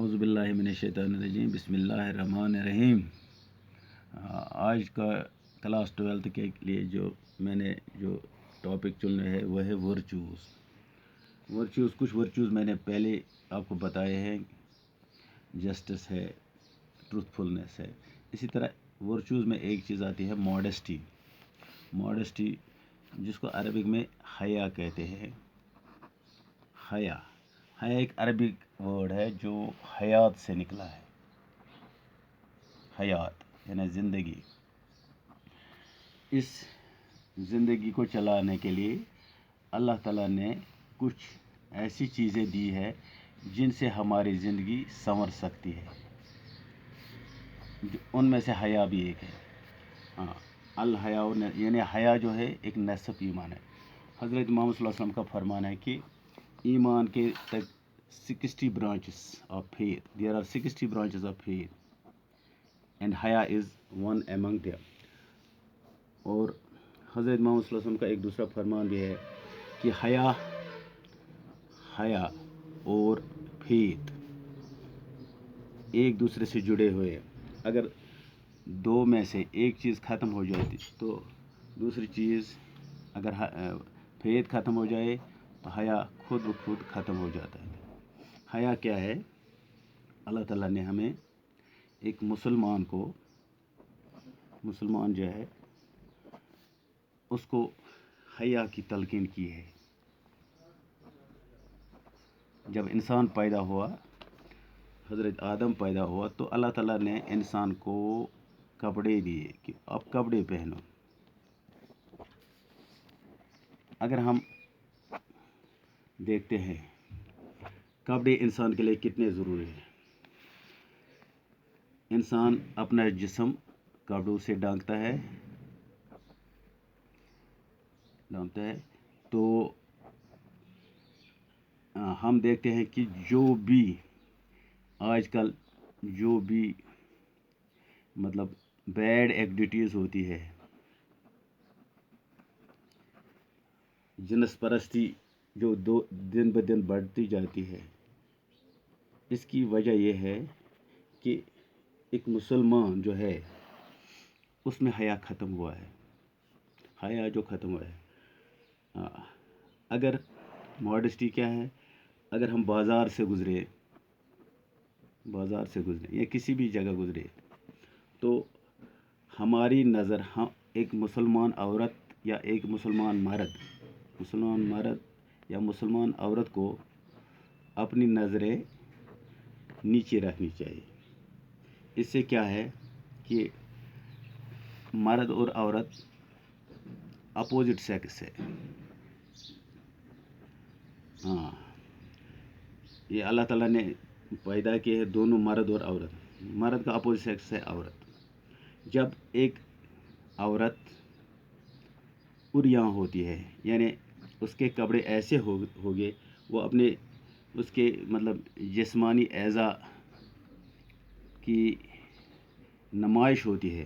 اعوذ باللہ من الشیطان الرجیم بسم اللہ الرحمن الرحیم۔ آج کا کلاس 12 کے لیے میں نے ٹاپک چنا ہے وہ ہے ورچوز۔ کچھ ورچوز میں نے پہلے آپ کو بتائے ہیں، جسٹس ہے، ٹروتھفلنس ہے۔ اسی طرح ورچوز میں ایک چیز آتی ہے ماڈسٹی، جس کو عربک میں حیا کہتے ہیں۔ حیا ایک عربک ورڈ ہے جو حیات سے نکلا ہے۔ حیات یعنی زندگی۔ اس زندگی کو چلانے کے لیے اللہ تعالیٰ نے کچھ ایسی چیزیں دی ہے جن سے ہماری زندگی سنور سکتی ہے، ان میں سے حیا بھی ایک ہے۔ الحیا یعنی حیا جو ہے ایک نصف ایمان ہے۔ حضرت محمد صلی اللہ علیہ وسلم کا فرمان ہے کہ ایمان کے 60 branches of faith. There are 60 branches of faith and حیا is one among them. اور حضرت محمد صلی اللہ علیہ وسلم کا ایک دوسرا فرمان بھی ہے کہ حیا اور فیتھ ایک دوسرے سے جڑے ہوئے ہیں۔ اگر دو میں سے ایک چیز ختم ہو جاتی تو دوسری چیز، اگر فیتھ ختم ہو جائے تو حیا خود بخود ختم ہو جاتا ہے۔ حیا کیا ہے؟ اللہ تعالیٰ نے ہمیں ایک مسلمان جو ہے اس کو حیا کی تلقین کی ہے۔ جب انسان پیدا ہوا، حضرت آدم پیدا ہوا، تو اللہ تعالیٰ نے انسان کو کپڑے دیے کہ آپ کپڑے پہنو۔ اگر ہم دیکھتے ہیں کپڑے انسان کے لیے کتنے ضروری ہیں۔ انسان اپنا جسم کپڑوں سے ڈھانکتا ہے تو ہم دیکھتے ہیں کہ آج کل جو بھی مطلب بیڈ ایکٹیویٹیز ہوتی ہے، جنس پرستی جو دن بہ دن بڑھتی جاتی ہے، اس کی وجہ یہ ہے کہ ایک مسلمان جو ہے اس میں حیا ختم ہوا ہے۔ حیا جو ختم ہوا ہے، اگر ماڈسٹی کیا ہے؟ اگر ہم بازار سے گزرے یا کسی بھی جگہ گزرے تو ہماری نظر ایک مسلمان عورت یا ایک مسلمان مرد یا مسلمان عورت کو اپنی نظریں نیچے رکھنی چاہیے۔ اس سے کیا ہے کہ مرد اور عورت اپوزٹ سیکس ہے۔ یہ اللہ تعالیٰ نے پیدا کیے ہیں دونوں، مرد اور عورت۔ مرد کا اپوزٹ سیکس ہے عورت۔ جب ایک عورت عریاں ہوتی ہے، یعنی اس کے کپڑے ایسے ہوگے، وہ اپنے اس کے مطلب جسمانی اعضاء کی نمائش ہوتی ہے،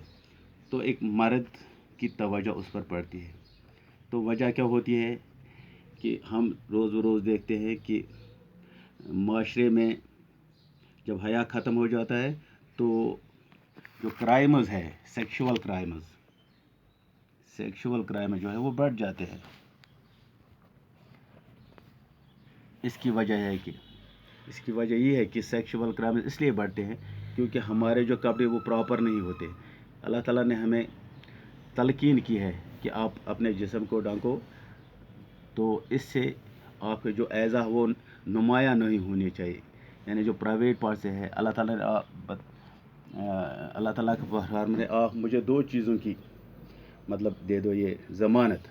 تو ایک مرد کی توجہ اس پر پڑتی ہے۔ تو وجہ کیا ہوتی ہے کہ ہم روز بروز دیکھتے ہیں کہ معاشرے میں جب حیا ختم ہو جاتا ہے تو جو کرائمز ہے، سیکشول کرائم جو ہے وہ بڑھ جاتے ہیں۔ اس کی وجہ یہ ہے کہ سیکشول کرائم اس لیے بڑھتے ہیں کیونکہ ہمارے جو کپڑے وہ پراپر نہیں ہوتے۔ اللہ تعالیٰ نے ہمیں تلقین کی ہے کہ آپ اپنے جسم کو ڈھانکو، تو اس سے آپ کے جو اعضاء وہ نمایاں نہیں ہونے چاہیے، یعنی جو پرائیویٹ پارٹ سے ہے۔ اللہ تعالیٰ کا فرمان ہے، آپ مجھے 2 چیزوں کی مطلب دے دو، یہ ضمانت،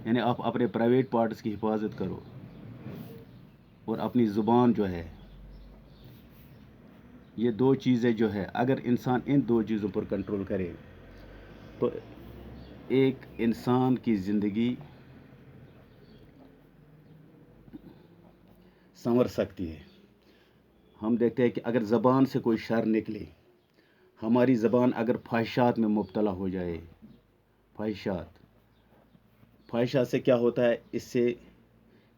یعنی آپ اپنے پرائیویٹ پارٹس کی حفاظت کرو اور اپنی زبان جو ہے، یہ 2 چیزیں جو ہے اگر انسان ان 2 چیزوں پر کنٹرول کرے تو ایک انسان کی زندگی سنور سکتی ہے۔ ہم دیکھتے ہیں کہ اگر زبان سے کوئی شر نکلے، ہماری زبان اگر فحشات میں مبتلا ہو جائے، فحشات سے کیا ہوتا ہے؟ اس سے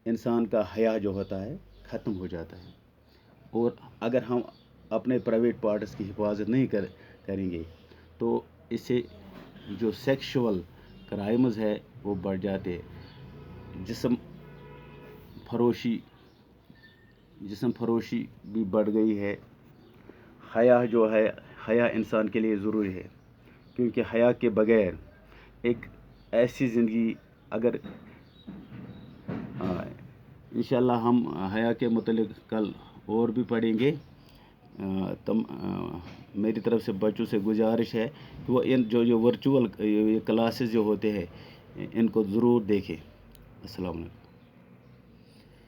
انسان کا حیا جو ہوتا ہے ختم ہو جاتا ہے۔ اور اگر ہم اپنے پرائیویٹ پارٹس کی حفاظت نہیں کریں گے تو اس سے جو سیکشول کرائمز ہے وہ بڑھ جاتے، جسم فروشی بھی بڑھ گئی ہے۔ حیا جو ہے، حیا انسان کے لیے ضروری ہے، کیونکہ حیا کے بغیر ایک ایسی زندگی اگر انشاءاللہ ہم حیا کے متعلق کل اور بھی پڑھیں گے۔ میری طرف سے بچوں سے گزارش ہے کہ وہ ان جو ورچوئل کلاسز جو ہوتے ہیں ان کو ضرور دیکھیں۔ السلام علیکم۔